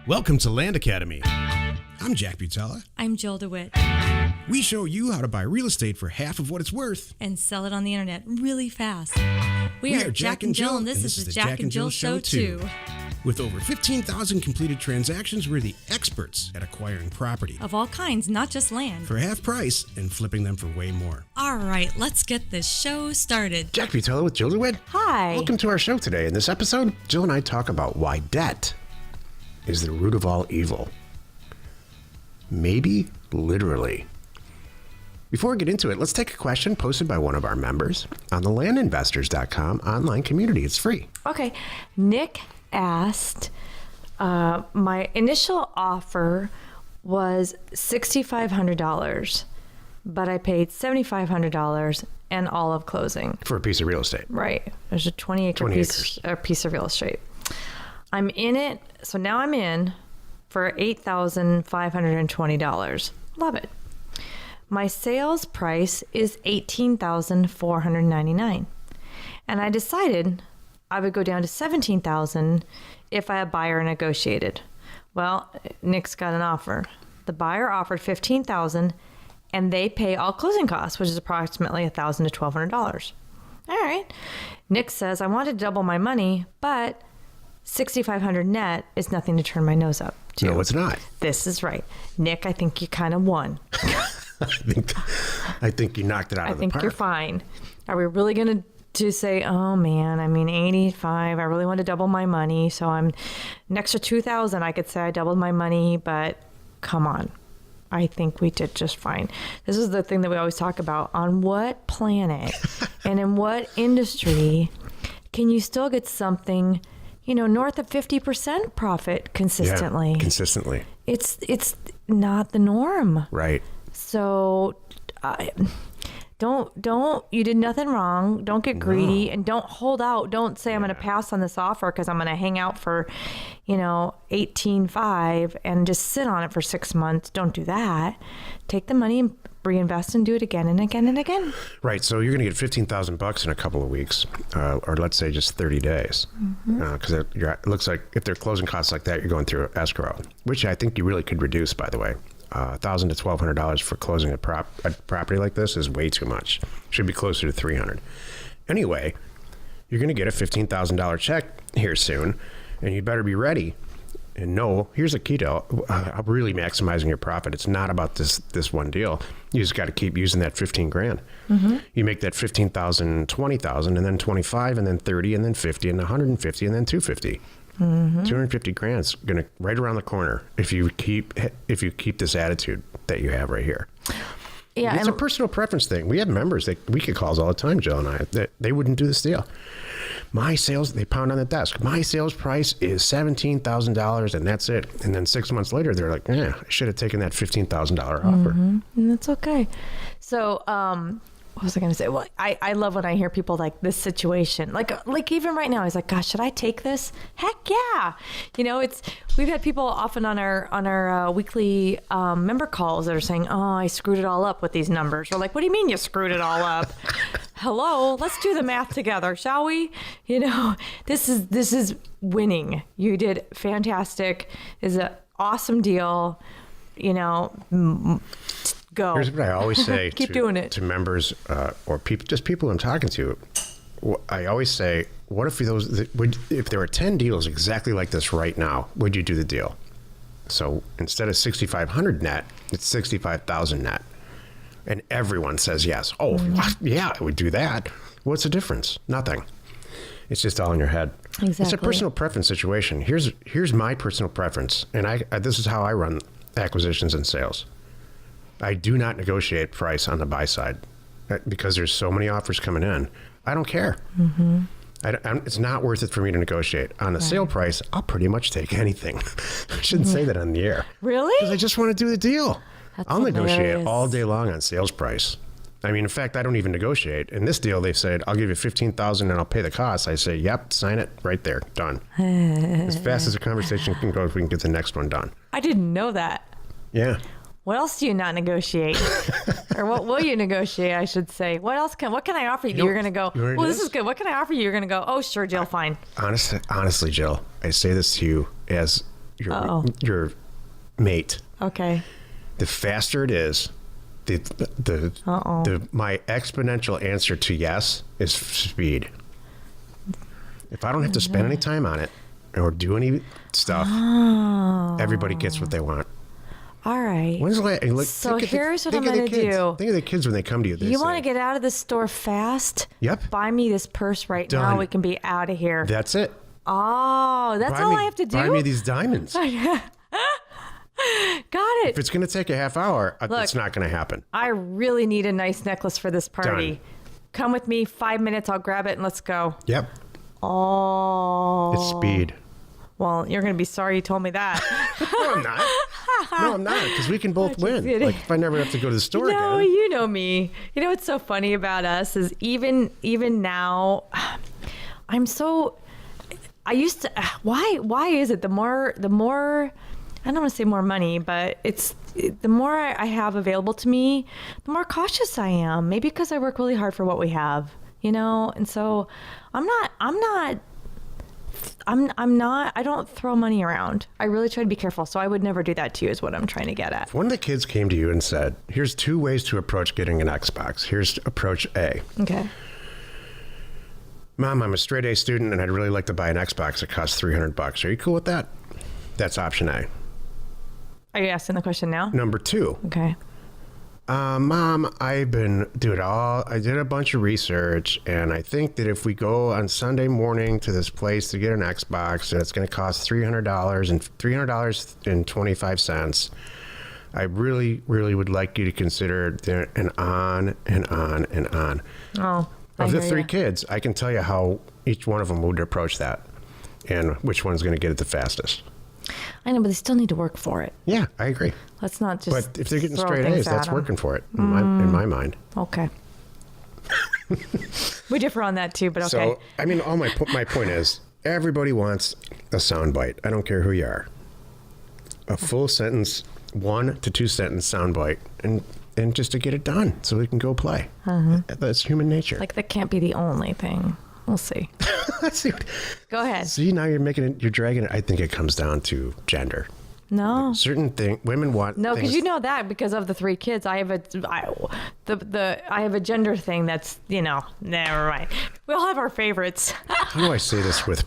Welcome to Land Academy. I'm Jack Butala. I'm Jill DeWit. We show you how to buy real estate for half of what it's worth. And sell it on the internet really fast. We are Jack and Jill, and this is the Jack and Jill Show too. With over 15,000 completed transactions, we're the experts at acquiring property. Of all kinds, not just land. For half price and flipping them for way more. All right, let's get this show started. Jack Butala with Jill DeWit. Hi. Welcome to our show today. In this episode, Jill and I talk about why debt is the root of all evil. Maybe literally. Before we get into it, let's take a question posted by one of our members on the LandInvestorscom online community. It's free. Okay. Nick asked, my initial offer was $6,500, but I paid $7,500 and all of closing. For a piece of real estate. Right. There's a 20 piece of real estate. I'm in it. So now I'm in for $8,520. Love it. My sales price is $18,499. And I decided I would go down to $17,000 if a buyer negotiated. Well, Nick's got an offer. The buyer offered $15,000 and they pay all closing costs, which is approximately $1,000 to $1,200. All right. Nick says, I want to double my money, but $6,500 net is nothing to turn my nose up to. No, it's not. This is right. Nick, I think you kind of won. I think you knocked it out of the park. I think you're fine. Are we really going to say, oh man, I mean, 85, I really want to double my money. So I'm an extra 2,000. I could say I doubled my money, but come on. I think we did just fine. This is the thing that we always talk about. On what planet and in what industry can you still get something, north of 50% profit consistently? Yeah, consistently. It's not the norm. Right. So you did nothing wrong. Don't get greedy and don't hold out. Don't say I'm going to pass on this offer because I'm going to hang out for, 18.5 and just sit on it for 6 months. Don't do that. Take the money and reinvest and do it again and again and again. Right. So you're going to get $15,000 in a couple of weeks, or let's say just 30 days. Because it looks like if they're closing costs like that, you're going through escrow, which I think you really could reduce, by the way. $1,000 to $1,200 for closing a property like this is way too much. Should be closer to $300. Anyway, you're going to get a $15,000 check here soon, and you better be ready. And no, here's the key to really maximizing your profit. It's not about this one deal. You just got to keep using that 15 grand. You make that 15,000, 20,000, and then 25, and then 30, and then 50, and 150, and then 250. 250 grand's gonna right around the corner if you keep this attitude that you have right here. Yeah, it's a personal preference thing. We have members that we get calls all the time, Jill and I, that they wouldn't do this deal. They pound on the desk. My sales price is $17,000 and that's it. And then 6 months later, they're like, I should have taken that $15,000 offer. And that's okay. So, what was I going to say? Well, I love when I hear people like this situation, like even right now, he's like, gosh, should I take this? Heck yeah. We've had people often on our weekly member calls that are saying, oh, I screwed it all up with these numbers. We're like, what do you mean you screwed it all up? Hello, let's do the math together, shall we? This is winning. You did fantastic. It's an awesome deal. Go. Here's what I always say Keep doing it. To members or people I'm talking to. I always say, what if if there were 10 deals exactly like this right now, would you do the deal? So instead of 6,500 net, it's 65,000 net. And everyone says yes. Oh, yeah, I would do that. What's the difference? Nothing. It's just all in your head. Exactly. It's a personal preference situation. Here's my personal preference. And this is how I run acquisitions and sales. I do not negotiate price on the buy side because there's so many offers coming in. I don't care. It's not worth it for me to negotiate. On the sale price, I'll pretty much take anything. I shouldn't say that on the air. Really? Because I just want to do the deal. I'll negotiate all day long on sales price. I mean, in fact, I don't even negotiate. In this deal, they said, I'll give you $15,000 and I'll pay the costs. I say, yep, sign it right there. Done. As fast as the conversation can go, if we can get the next one done. I didn't know that. Yeah. What else do you not negotiate? Or what will you negotiate, I should say? What can I offer you? You're going to go, well, this is good. What can I offer you? You're going to go, oh, sure, Jill, fine. Honestly, Jill, I say this to you as your mate. Okay. The faster it is, my exponential answer to yes is speed. If I don't have to spend any time on it or do any stuff, everybody gets what they want. All right. When's the last? So here's what I'm going to do. Think of the kids when they come to you. You want to get out of the store fast? Yep. Buy me this purse right Done. now. We can be out of here. That's it. Oh, that's all I have to do? Buy me these diamonds. Got it. If it's going to take a half hour, it's not going to happen. I really need a nice necklace for this party. Done. Come with me. 5 minutes. I'll grab it and let's go. Yep. Oh. It's speed. Well, you're going to be sorry you told me that. No, I'm not. No, I'm not, because we can both win. Like, if I never have to go to the store No, again. you know me. You know what's so funny about us is even now, I used to. Why is it the more I don't want to say more money, but the more I have available to me, the more cautious I am. Maybe because I work really hard for what we have, and so I don't throw money around. I really try to be careful. So I would never do that to you is what I'm trying to get at. If one of the kids came to you and said, here's 2 ways to approach getting an Xbox. Here's approach A. Okay. Mom, I'm a straight A student and I'd really like to buy an Xbox. It costs $300. Are you cool with that? That's option A. Are you asking the question now? Number 2. Okay. Mom, I did a bunch of research, and I think that if we go on Sunday morning to this place to get an Xbox, and it's going to cost $300.25, I really, really would like you to consider it, and on and on and on. Oh, of the 3 kids, I can tell you how each one of them would approach that, and which one's going to get it the fastest. I know, but they still need to work for it. Yeah, I agree. Let's not just. But if they're getting throw straight things A's, at that's them. working for it in my mind. Okay. We differ on that too, but okay. So, I mean, my point is, everybody wants a soundbite. I don't care who you are. A full sentence, 1 to 2 sentence soundbite, and just to get it done, so we can go play. That's human nature. Like that can't be the only thing. We'll see. Let's see. Go ahead. See, now you're dragging it. I think it comes down to gender. No. Certain women want. No, because things- you know that because of the 3 kids, I have a gender thing that's never mind. We all have our favorites. How do I say this with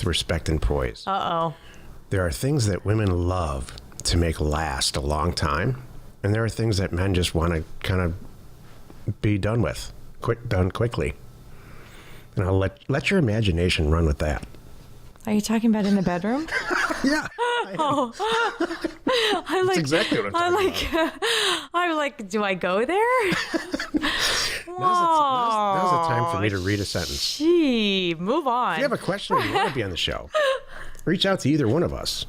respect and poise? There are things that women love to make last a long time, and there are things that men just want to kind of be done with, done quickly. And I'll let your imagination run with that. Are you talking about in the bedroom? Yeah. Oh, I like. That's exactly what I'm talking about. I'm like, do I go there? Now's the time for me to read a sentence. Gee, move on. If you have a question or you want to be on the show, reach out to either one of us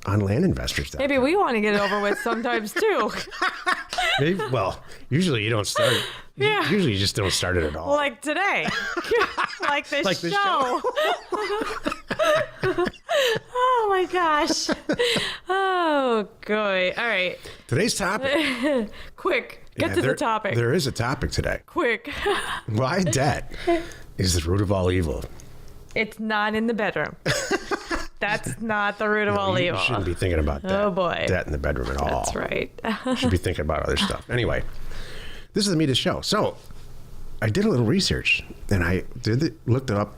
on LandInvestors.com. Maybe we want to get it over with sometimes too. Well, usually you don't start. Yeah. Usually you just don't start it at all. Like today. Like this Like this show. Oh my gosh. Oh, good. All right. Today's topic. Quick. Get to the topic. There is a topic today. Quick. Why debt is the root of all evil. It's not in the bedroom. That's not the root of all You evil. shouldn't be thinking about debt. Oh, boy. Debt in the bedroom at all. That's right. You should be thinking about other stuff. Anyway, this is the meat of the show. So I did a little research, and I looked it up.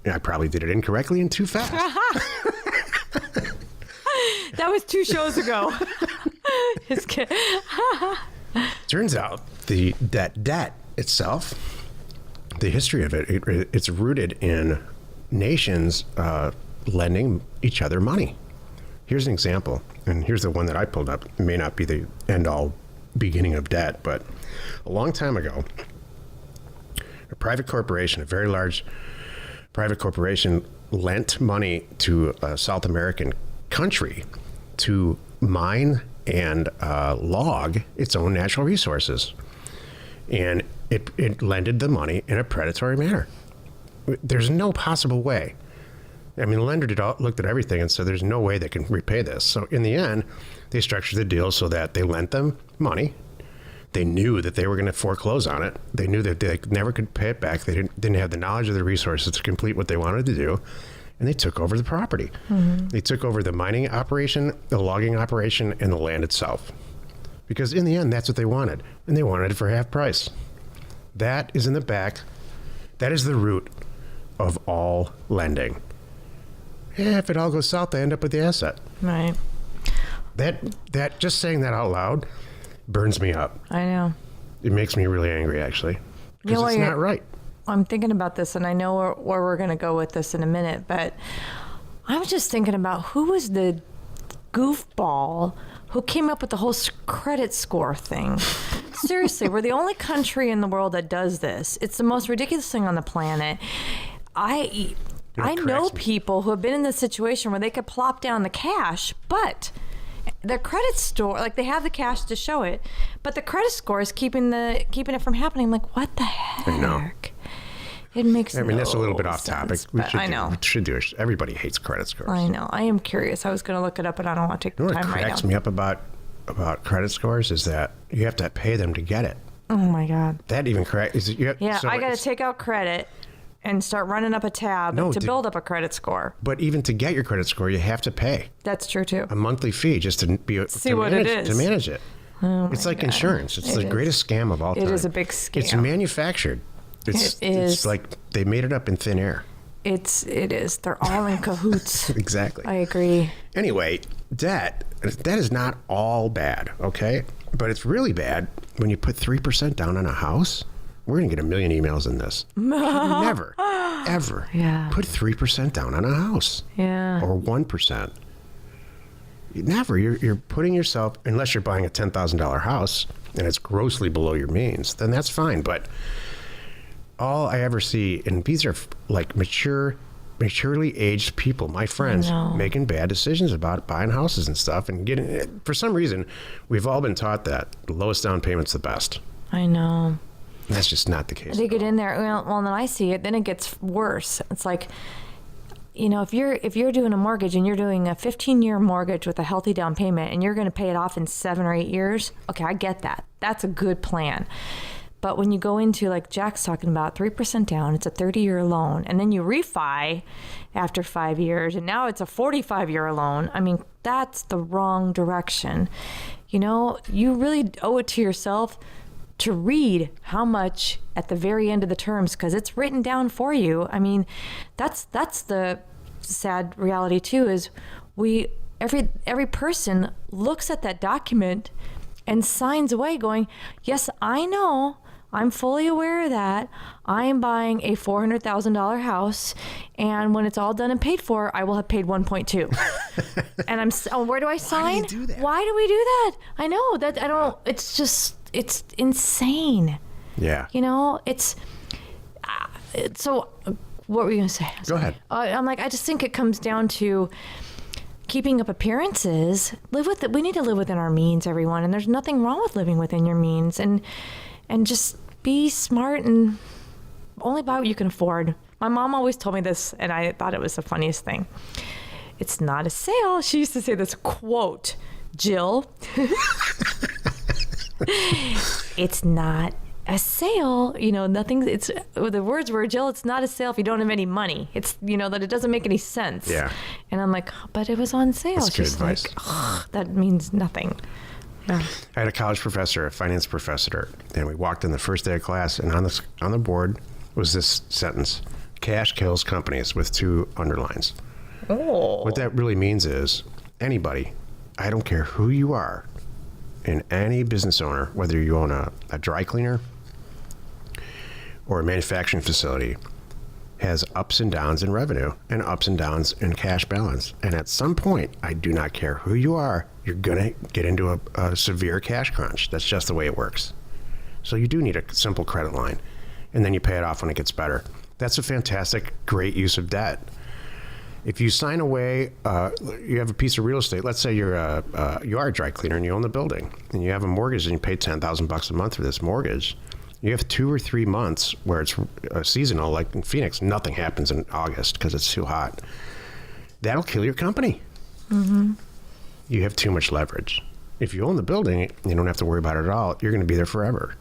I probably did it incorrectly and too fast. That was 2 shows ago. Just kidding. Turns out the debt itself, the history of it's rooted in nations lending each other money. Here's an example, and here's the one that I pulled up. It may not be the end-all beginning of debt, but a long time ago, a private corporation, a very large private corporation, lent money to a South American country to mine and log its own natural resources. And it lended the money in a predatory manner. There's no possible way. I mean, the lender looked at everything and said, there's no way they can repay this. So in the end, they structured the deal so that they lent them money. They knew that they were going to foreclose on it. They knew that they never could pay it back. They didn't have the knowledge of the resources to complete what they wanted to do. and they took over the property. They took over the mining operation, the logging operation, and the land itself. Because in the end, that's what they wanted. And they wanted it for half price. That is in the back. That is the root of all lending. Yeah, if it all goes south, they end up with the asset. Right. That just saying that out loud burns me up. I know. It makes me really angry, actually. Because it's not right. I'm thinking about this, and I know where we're going to go with this in a minute, but I'm just thinking about who was the goofball who came up with the whole credit score thing. Seriously, we're the only country in the world that does this. It's the most ridiculous thing on the planet. I know people who have been in this situation where they could plop down the cash, but their credit score, like they have the cash to show it, but the credit score is keeping it from happening. I'm like, what the heck? I know. It makes that's a little bit off topic. I know. We should do it. Everybody hates credit scores. I know. I am curious. I was going to look it up, but I don't want to take the time right now. What cracks me up about credit scores is that you have to pay them to get it. Oh my God. That even cracks. I got to take out credit and start running up a tab to build up a credit score. But even to get your credit score, you have to pay. That's true too. A monthly fee just to manage it. It's like insurance. It's the greatest scam of all time. It is a big scam. It's manufactured. It's like they made it up in thin air. It is. They're all in cahoots. Exactly. I agree. Anyway, debt is not all bad, okay? But it's really bad when you put 3% down on a house. We're going to get a million emails in this. Never, ever put 3% down on a house. Yeah. Or 1%. Never. You're putting yourself, unless you're buying a $10,000 house and it's grossly below your means, then that's fine. But all I ever see, and these are like maturely aged people, my friends, making bad decisions about buying houses and stuff, and getting. For some reason, we've all been taught that the lowest down payment's the best. I know. That's just not the case. They get in there. Well, then I see it. Then it gets worse. It's like, if you're doing a mortgage and you're doing a 15-year mortgage with a healthy down payment, and you're going to pay it off in 7 or 8 years. Okay, I get that. That's a good plan. But when you go into, like Jack's talking about, 3% down, it's a 30-year loan, and then you refi after 5 years, and now it's a 45-year loan. I mean, that's the wrong direction. You really owe it to yourself to read how much at the very end of the terms, because it's written down for you. I mean, that's the sad reality too, is every person looks at that document and signs away going, yes, I know, I'm fully aware of that. I am buying a $400,000 house, and when it's all done and paid for, I will have paid 1.2. And where do I sign? Why do you do that? Why do we do that? I know that I don't. It's insane. Yeah. It's so. What were you gonna say? Go ahead. I'm like, I just think it comes down to keeping up appearances. We need to live within our means, everyone, and there's nothing wrong with living within your means, and just be smart and only buy what you can afford. My mom always told me this, and I thought it was the funniest thing. It's not a sale. She used to say this quote, Jill. It's not a sale. Nothing. The words were, Jill, it's not a sale if you don't have any money. It's, that it doesn't make any sense. Yeah. And I'm like, but it was on sale. That's good She's advice. Like, that means nothing. Yeah. I had a college professor, a finance professor, and we walked in the first day of class, and on the board was this sentence: "Cash kills companies," with 2 underlines. Oh. What that really means is anybody, I don't care who you are, and any business owner, whether you own a dry cleaner or a manufacturing facility, has ups and downs in revenue and ups and downs in cash balance. And at some point, I do not care who you are, you're going to get into a severe cash crunch. That's just the way it works. So you do need a simple credit line, and then you pay it off when it gets better. That's a fantastic, great use of debt. If you sign away, you have a piece of real estate. Let's say you are a dry cleaner and you own the building, and you have a mortgage and you pay $10,000 a month for this mortgage. You have 2 or 3 months where it's seasonal, like in Phoenix, nothing happens in August because it's too hot. That'll kill your company. Mm-hmm. You have too much leverage. If you own the building, you don't have to worry about it at all. You're going to be there forever.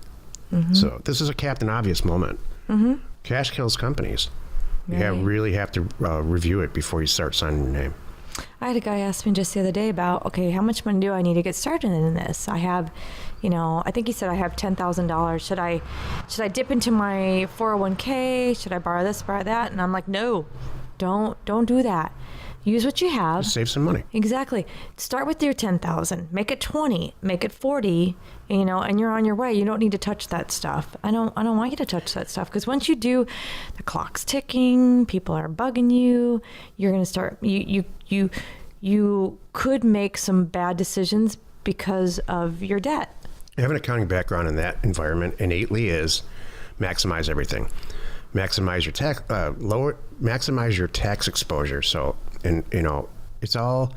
Mm-hmm. So this is a Captain Obvious moment. Mm-hmm. Cash kills companies. You Right. really have to review it before you start signing your name. I had a guy ask me just the other day about, okay, how much money do I need to get started in this? I have, I think he said I have $10,000. Should I dip into my 401k? Should I borrow this, borrow that? And I'm like, no, don't do that. Use what you have. Save some money. Exactly. Start with your 10,000. Make it 20. Make it 40. And you're on your way. You don't need to touch that stuff. I don't want you to touch that stuff, because once you do, the clock's ticking. People are bugging you. You're gonna start. You could make some bad decisions because of your debt. I have an accounting background in that environment. Innately is maximize everything. Maximize your tax. Maximize your tax exposure. So. And, it's all,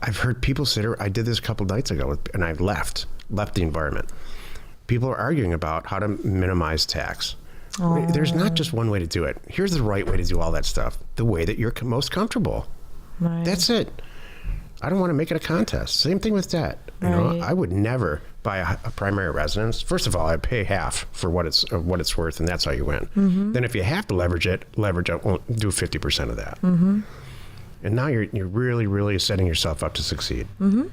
I've heard people I did this a couple nights ago, and I left the environment. People are arguing about how to minimize tax. There's not just one way to do it. Here's the right way to do all that stuff, the way that you're most comfortable. Right. That's it. I don't want to make it a contest. Same thing with debt. Right. I would never buy a primary residence. First of all, I'd pay half for what it's worth, and that's how you win. Mm-hmm. Then if you have to leverage it, won't do 50% of that. Mm-hmm. And now you're really, really setting yourself up to succeed. Mm-hmm.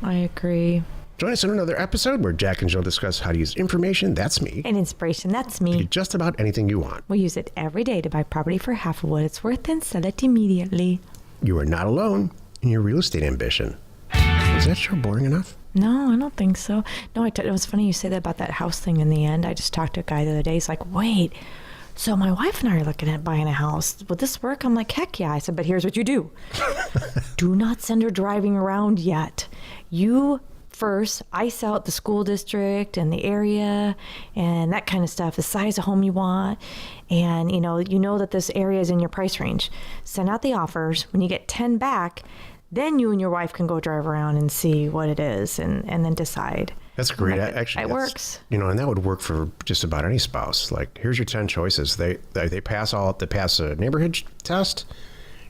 I agree. Join us in another episode where Jack and Jill discuss how to use information, that's me, And inspiration, that's to me. get just about anything you want. We use it every day to buy property for half of what it's worth and sell it immediately. You are not alone in your real estate ambition. Was that show boring enough? No, I don't think so. No, it was funny you say that about that house thing in the end. I just talked to a guy the other day. He's like, wait, so my wife and I are looking at buying a house. Will this work? I'm like, heck yeah. I said, but here's what you do. Do not send her driving around yet. You first ice out the school district and the area and that kind of stuff, the size of home you want. And, you know that this area is in your price range. Send out the offers. When you get 10 back, then you and your wife can go drive around and see what it is and then decide. That's great. Like, Actually, it works. And that would work for just about any spouse. Like, here's your 10 choices. They pass a neighborhood test,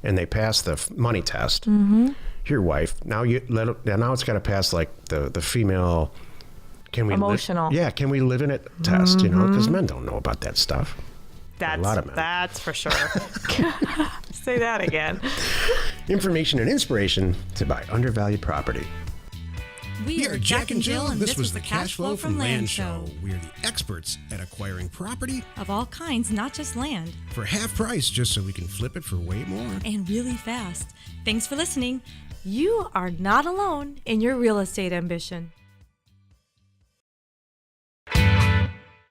and they pass the money test. Mm-hmm. Here, wife. Now now it's got to pass like the female. Can we Emotional. Can we live in it test? Mm-hmm. Because men don't know about that stuff. A lot of men. That's for sure. Say that again. Information and inspiration to buy undervalued property. We are Jack and Jill, and this was the Cash Flow from Land Show. We are the experts at acquiring property Of all kinds, not just land, for half price, just so we can flip it for way more. and really fast. Thanks for listening. You are not alone in your real estate ambition.